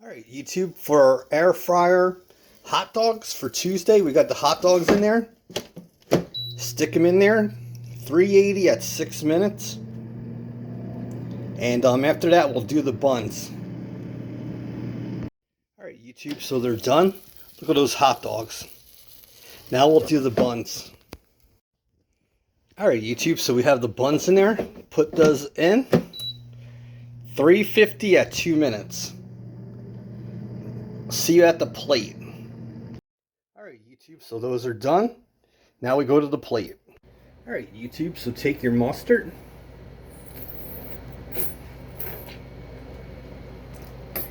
All right, YouTube, for our air fryer hot dogs for Tuesday, we got the hot dogs in there. Stick them in there, 380 at 6 minutes. And after that, we'll do the buns. All right, YouTube, so they're done. Look at those hot dogs. Now we'll do the buns. All right, YouTube, so we have the buns in there. Put those in. 350 at 2 minutes. See you at the plate. All right, YouTube, so those are done. Now we go to the plate. All right, YouTube, so take your mustard.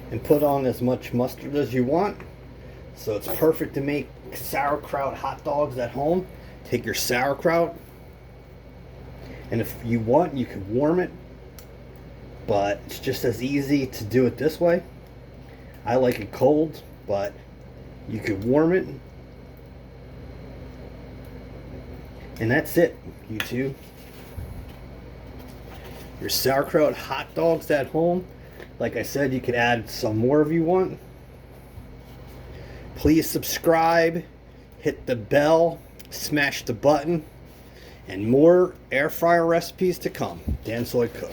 And put on as much mustard as you want. So it's perfect to make sauerkraut hot dogs at home. Take your sauerkraut. And if you want, you could warm it. But it's just as easy to do it this way. I like it cold, but you could warm it. And that's it, YouTube. Your sauerkraut hot dogs at home. Like I said, you could add some more if you want. Please subscribe, hit the bell, smash the button, and more air fryer recipes to come. Dan Soy Cook.